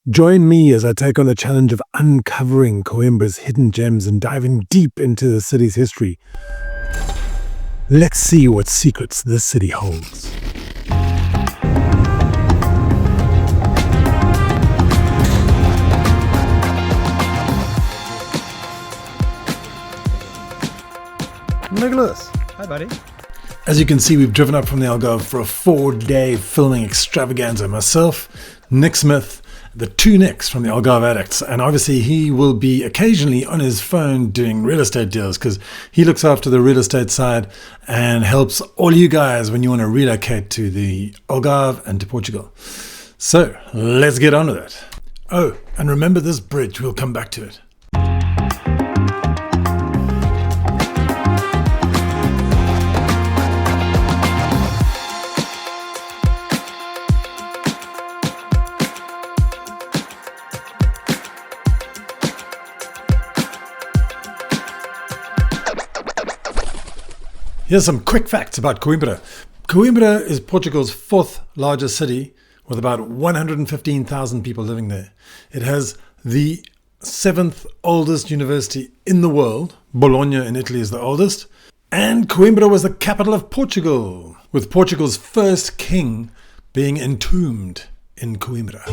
Join me as I take on the challenge of uncovering Coimbra's hidden gems and diving deep into the city's history. Let's see what secrets this city holds. Nicholas. Hi, buddy. As you can see, we've driven up from the Algarve for a 4-day filming extravaganza. Myself, Nick Smith, the two Nicks from the Algarve Addicts, and obviously he will be occasionally on his phone doing real estate deals because he looks after the real estate side and helps all you guys when you want to relocate to the Algarve and to Portugal. So let's get on with it. Oh, and remember this bridge, we'll come back to it. Here's some quick facts about Coimbra. Coimbra is Portugal's 4th largest city with about 115,000 people living there. It has the 7th oldest university in the world. Bologna in Italy is the oldest. And Coimbra was the capital of Portugal, with Portugal's first king being entombed in Coimbra.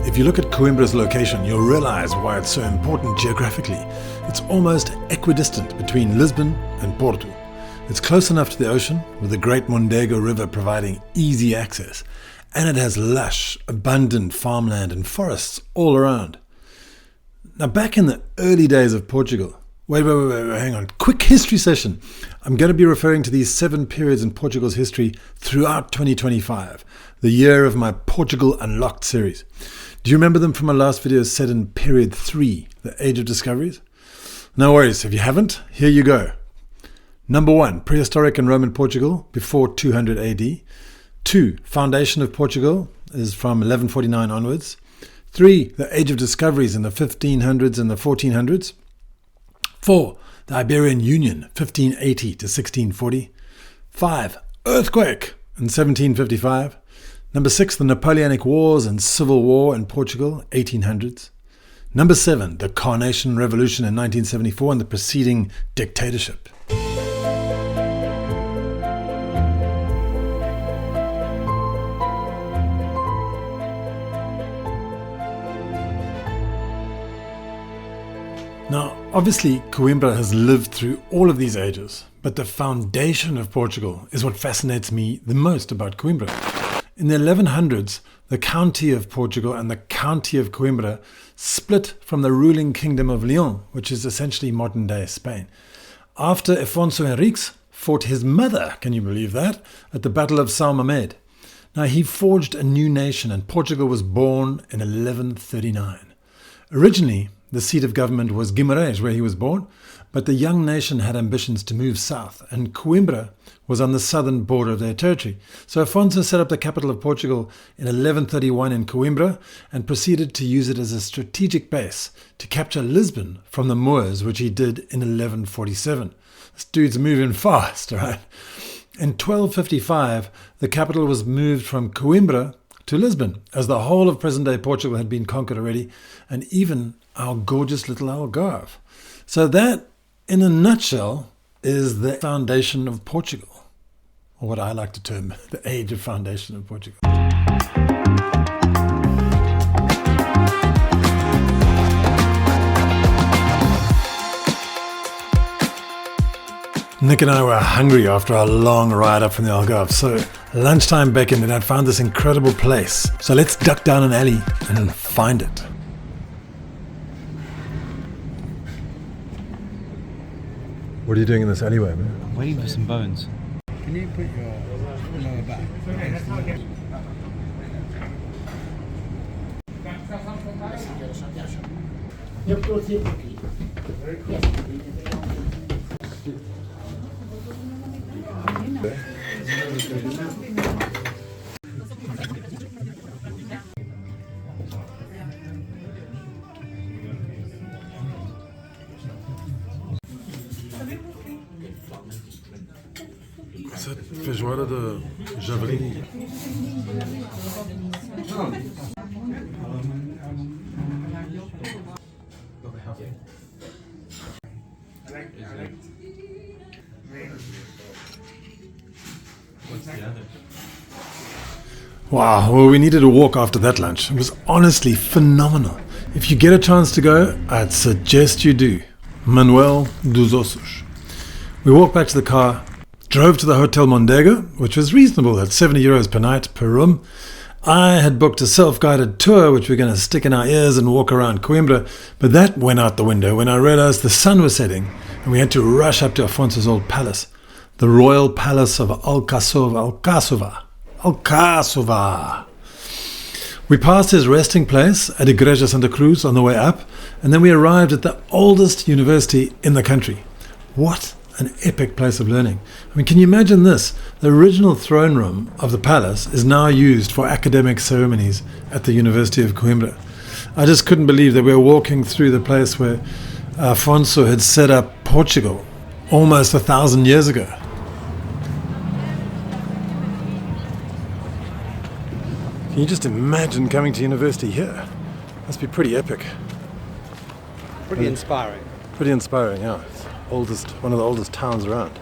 If you look at Coimbra's location, you'll realize why it's so important geographically. It's almost equidistant between Lisbon and Porto. It's close enough to the ocean, with the Great Mondego River providing easy access, and it has lush, abundant farmland and forests all around. Now, back in the early days of Portugal, wait, hang on, quick history session. I'm going to be referring to these 7 periods in Portugal's history throughout 2025, the year of my Portugal Unlocked series. Do you remember them from my last video set in period 3, the Age of Discoveries? No worries, if you haven't, here you go. Number 1, prehistoric and Roman Portugal before 200 AD. 2, Foundation of Portugal is from 1149 onwards. 3, the Age of Discoveries in the 1500s and the 1400s. 4, the Iberian Union, 1580 to 1640. 5, earthquake in 1755. Number 6, the Napoleonic Wars and Civil War in Portugal, 1800s. Number 7, the Carnation Revolution in 1974 and the preceding dictatorship. Now, obviously, Coimbra has lived through all of these ages, but the foundation of Portugal is what fascinates me the most about Coimbra. In the 1100s, the county of Portugal and the county of Coimbra split from the ruling kingdom of Leon, which is essentially modern-day Spain. After Afonso Henriques fought his mother, can you believe that, at the Battle of São Mamede. Now, he forged a new nation, and Portugal was born in 1139. Originally, the seat of government was Guimarães, where he was born, but the young nation had ambitions to move south, and Coimbra was on the southern border of their territory. So Afonso set up the capital of Portugal in 1131 in Coimbra and proceeded to use it as a strategic base to capture Lisbon from the Moors, which he did in 1147. This dude's moving fast, right? In 1255, the capital was moved from Coimbra to Lisbon, as the whole of present-day Portugal had been conquered already, and even our gorgeous little Algarve. So that, in a nutshell, is the foundation of Portugal, or what I like to term the age of foundation of Portugal. Nick and I were hungry after our long ride up from the Algarve, so lunchtime beckoned and I found this incredible place. So let's duck down an alley and find it. What are you doing in this alleyway, man? I'm waiting for some bones. Can you put your lower back? Cette feijoada de javali. Wow, well, we needed a walk after that lunch. It was honestly phenomenal. If you get a chance to go, I'd suggest you do. Manuel dos Ossos. We walked back to the car, drove to the Hotel Mondego, which was reasonable at €70 per night per room. I had booked a self-guided tour, which we're going to stick in our ears and walk around Coimbra, but that went out the window when I realized the sun was setting and we had to rush up to Afonso's old palace, the Royal Palace of Alcáçova. We passed his resting place at Igreja Santa Cruz on the way up, and then we arrived at the oldest university in the country. What an epic place of learning. I mean, can you imagine this? The original throne room of the palace is now used for academic ceremonies at the University of Coimbra. I just couldn't believe that we were walking through the place where Afonso had set up Portugal almost 1,000 years ago. Can you just imagine coming to university here? Must be pretty epic. Pretty inspiring. Pretty inspiring, yeah. It's one of the oldest towns around.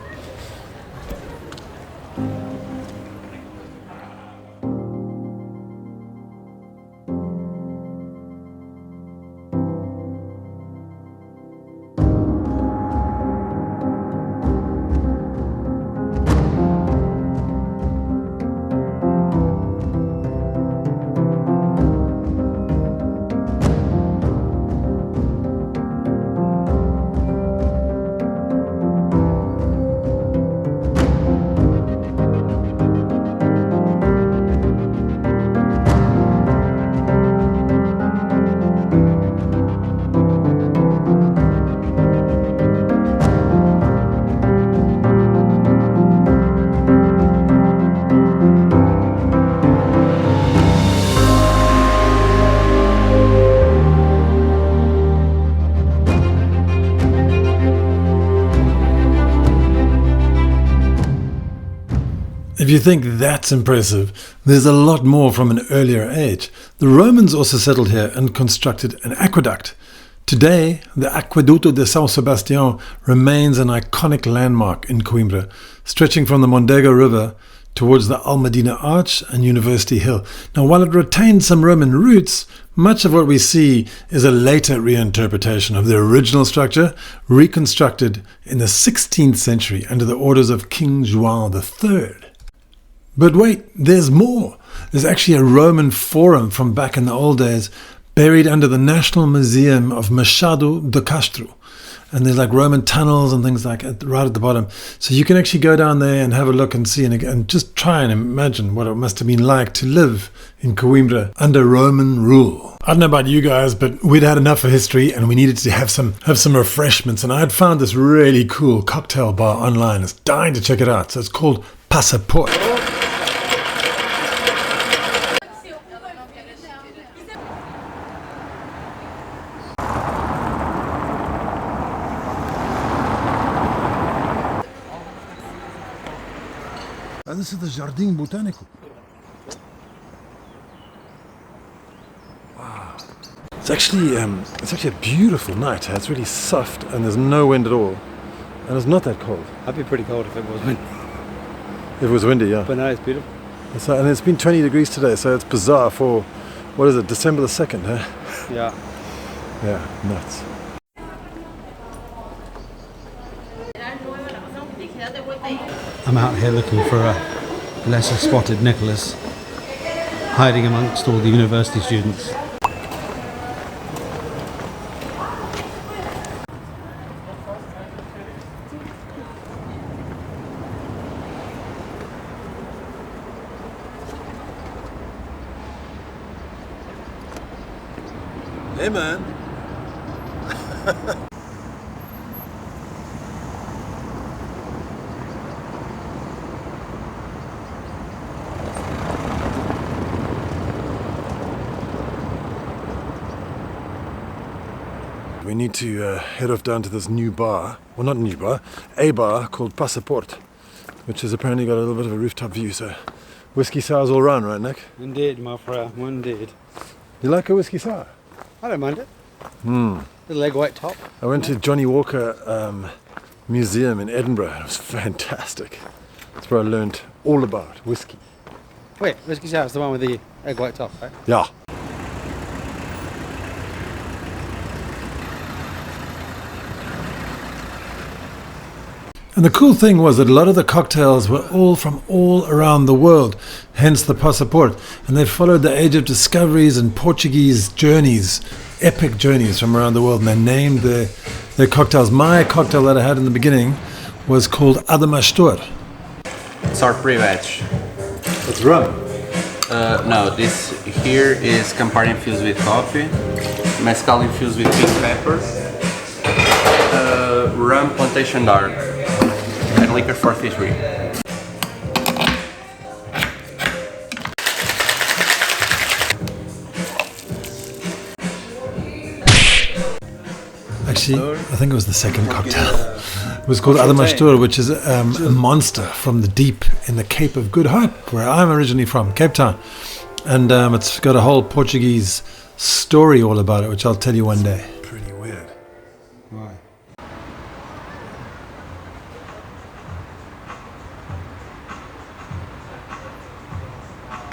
If you think that's impressive, there's a lot more from an earlier age. The Romans also settled here and constructed an aqueduct. Today, the Aqueduto de São Sebastião remains an iconic landmark in Coimbra, stretching from the Mondego River towards the Almedina Arch and University Hill. Now, while it retains some Roman roots, much of what we see is a later reinterpretation of the original structure, reconstructed in the 16th century under the orders of King João III. But wait, there's more. There's actually a Roman forum from back in the old days buried under the National Museum of Machado de Castro. And there's like Roman tunnels and things like that right at the bottom. So you can actually go down there and have a look and see and just try and imagine what it must have been like to live in Coimbra under Roman rule. I don't know about you guys, but we'd had enough of history and we needed to have some refreshments. And I had found this really cool cocktail bar online. I was dying to check it out. So it's called Passport. And this is the Jardim Botânico. Wow. It's actually a beautiful night. It's really soft and there's no wind at all. And it's not that cold. I'd be pretty cold if it was windy. If it was windy, yeah. But no, it's beautiful. And it's been 20 degrees today, so it's bizarre for, what is it, December the 2nd, huh? Yeah. Yeah, nuts. I'm out here looking for a lesser spotted Nicholas, hiding amongst all the university students. Hey man. We need to head off down to this new bar, well not a bar called Passport, which has apparently got a little bit of a rooftop view, so Whiskey sours all round, right, Nick? Indeed, my friend, indeed. You like a whiskey sour? I don't mind it. Hmm. Little egg white top. I went to Johnny Walker Museum in Edinburgh. It was fantastic. That's where I learned all about whiskey. Wait, whiskey sour is the one with the egg white top, right? Yeah. And the cool thing was that a lot of the cocktails were all from all around the world, hence the passport. And they followed the age of discoveries and Portuguese journeys, epic journeys from around the world. And they named their cocktails. My cocktail that I had in the beginning was called Adamastor. It's our pre-veg. It's rum. No, this here is Campari infused with coffee, Mezcal infused with pink pepper, rum plantation dark, and liquor for fishery. Actually, I think it was the second cocktail. It was called Adamastor, which is a monster from the deep in the Cape of Good Hope, where I'm originally from, Cape Town. And it's got a whole Portuguese story all about it, which I'll tell you one day. Pretty weird. Why?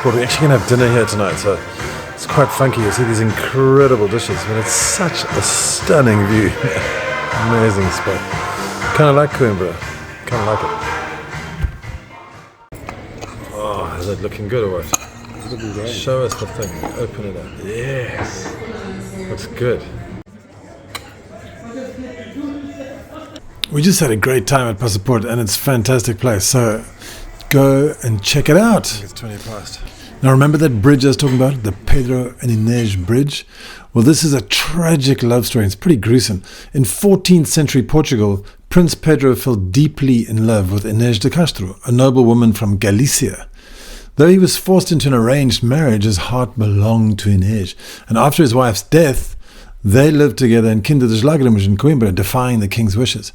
Well, we're actually going to have dinner here tonight, so it's quite funky. You'll see these incredible dishes, but it's such a stunning view. Amazing spot. Kind of like Coimbra. Kind of like it. Oh, is it looking good or what? Show us the thing. Open it up. Yes. Looks good. We just had a great time at Passport, and it's a fantastic place. So go and check it out. I think it's 20 past. Now remember that bridge I was talking about? The Pedro and Inês bridge? Well, this is a tragic love story. It's pretty gruesome. In 14th century Portugal, Prince Pedro fell deeply in love with Inês de Castro, a noble woman from Galicia. Though he was forced into an arranged marriage, his heart belonged to Inês. And after his wife's death, they lived together in Quinta das Lágrimas in Coimbra, defying the king's wishes.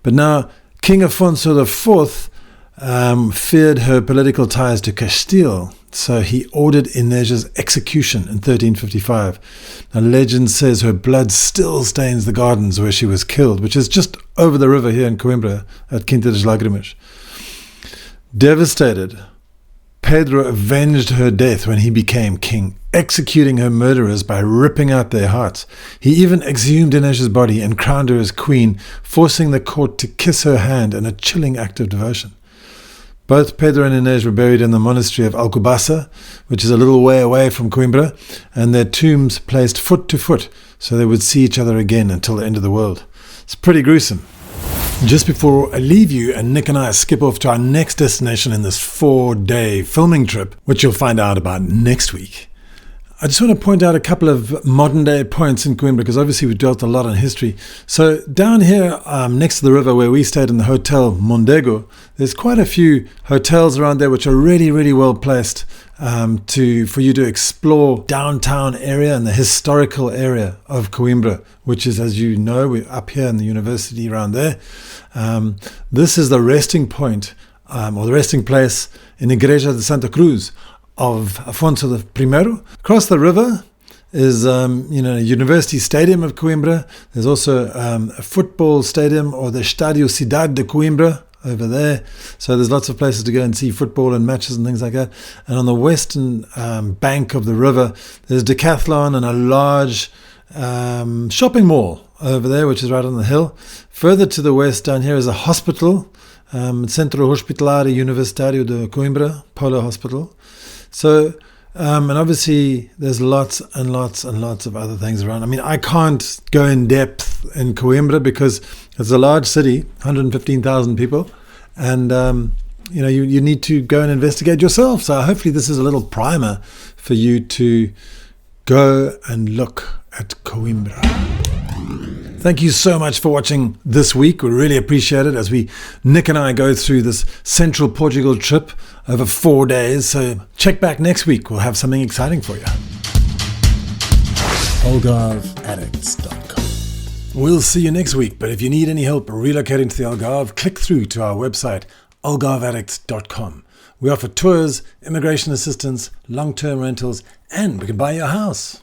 But now, King Afonso IV feared her political ties to Castile, so he ordered Inês's execution in 1355. Now, legend says her blood still stains the gardens where she was killed, which is just over the river here in Coimbra at Quinta das Lágrimas. Devastated, Pedro avenged her death when he became king, executing her murderers by ripping out their hearts. He even exhumed Inês's body and crowned her as queen, forcing the court to kiss her hand in a chilling act of devotion. Both Pedro and Inês were buried in the monastery of Alcobaça, which is a little way away from Coimbra, and their tombs placed foot to foot, so they would see each other again until the end of the world. It's pretty gruesome. Just before I leave you, and Nick and I skip off to our next destination in this 4-day filming trip, which you'll find out about next week, I just want to point out a couple of modern day points in Coimbra, because obviously we've dealt a lot on history. So down here next to the river where we stayed in the Hotel Mondego, there's quite a few hotels around there which are really, really well placed for you to explore downtown area and the historical area of Coimbra, which is, as you know, we're up here in the university around there. This is the resting point or the resting place in Igreja de Santa Cruz of Afonso I. Across the river is a university stadium of Coimbra. There's also a football stadium, or the Estádio Cidade de Coimbra over there. So there's lots of places to go and see football and matches and things like that. And on the western bank of the river, there's Decathlon and a large shopping mall over there, which is right on the hill. Further to the west down here is a hospital, Centro Hospitalar Universitário de Coimbra, Polo Hospital. So, and obviously there's lots and lots and lots of other things around. I mean, I can't go in depth in Coimbra because it's a large city, 115,000 people, and you need to go and investigate yourself. So hopefully this is a little primer for you to go and look at Coimbra. Thank you so much for watching this week. We really appreciate it as Nick and I go through this central Portugal trip over 4 days. So check back next week. We'll have something exciting for you. AlgarveAddicts.com. We'll see you next week. But if you need any help relocating to the Algarve, click through to our website, AlgarveAddicts.com. We offer tours, immigration assistance, long-term rentals, and we can buy your house.